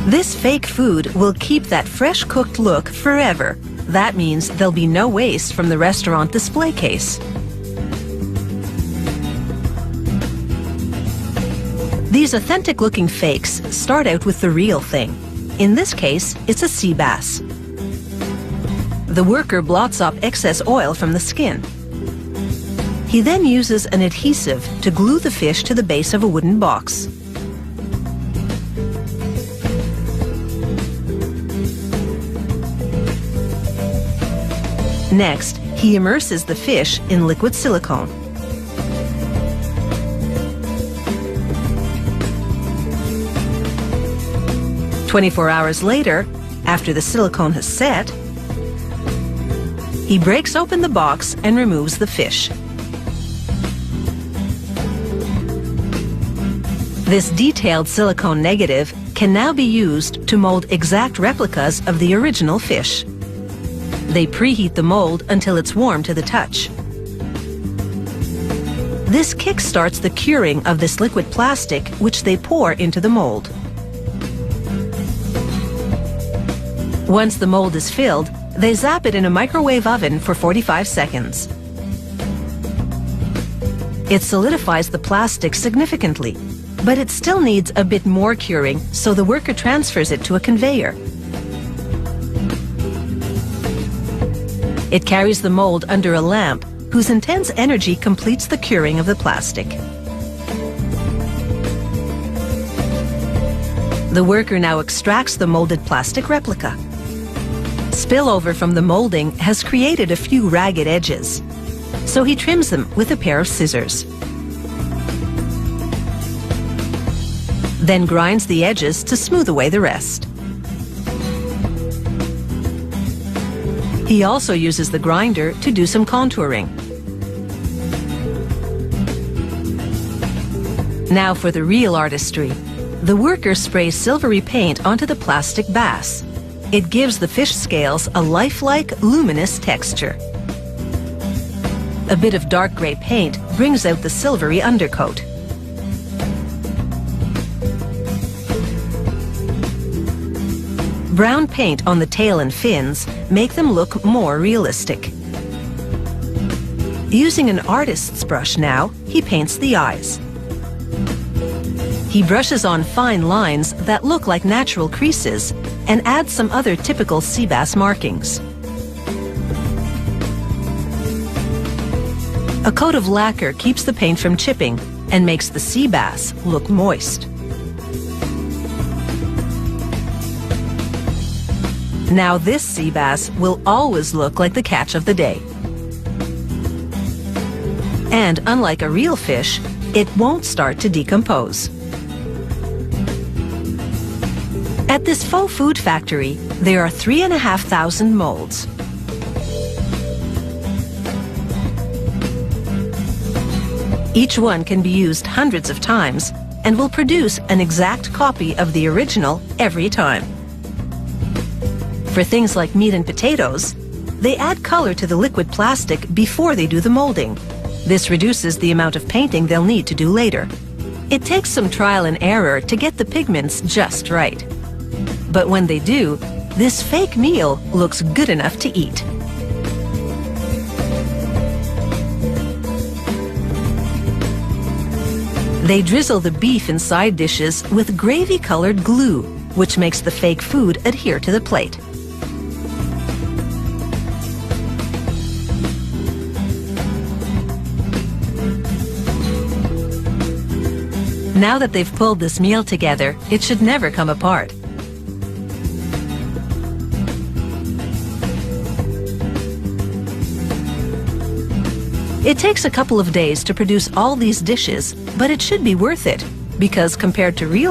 This fake food will keep that fresh cooked look forever. That means there'll be no waste from the restaurant display case. These authentic-looking fakes start out with the real thing. In this case, it's a sea bass. The worker blots off excess oil from the skin. He then uses an adhesive to glue the fish to the base of a wooden box. Next, he immerses the fish in liquid silicone. "24 hours later, after the silicone has set, he breaks open the box and removes the fish. This detailed silicone negative can now be used to mold exact replicas of the original fish. They preheat the mold until it's warm to the touch. This kickstarts the curing of this liquid plastic, which they pour into the mold. Once the mold is filled, they zap it in a microwave oven for 45 seconds. It solidifies the plastic significantly, but it still needs a bit more curing, so the worker transfers it to a conveyor. It carries the mold under a lamp, whose intense energy completes the curing of the plastic. The worker now extracts the molded plastic replica. Spillover from the molding has created a few ragged edges, so he trims them with a pair of scissors. Then grinds the edges to smooth away the rest. He also uses the grinder to do some contouring. Now for the real artistry. The worker sprays silvery paint onto the plastic bass. It gives the fish scales a lifelike, luminous texture. A bit of dark gray paint brings out the silvery undercoat. Brown paint on the tail and fins make them look more realistic. Using an artist's brush now, he paints the eyes. He brushes on fine lines that look like natural creases and adds some other typical sea bass markings. A coat of lacquer keeps the paint from chipping and makes the sea bass look moist. Now this sea bass will always look like the catch of the day. And unlike a real fish, it won't start to decompose. At this faux food factory, there are 3,500 molds. Each one can be used hundreds of times and will produce an exact copy of the original every time. For things like meat and potatoes, they add color to the liquid plastic before they do the molding. This reduces the amount of painting they'll need to do later. It takes some trial and error to get the pigments just right. But when they do, this fake meal looks good enough to eat. They drizzle the beef in side dishes with gravy-colored glue, which makes the fake food adhere to the plate. Now that they've pulled this meal together, it should never come apart. It takes a couple of days to produce all these dishes, but it should be worth it, because compared to real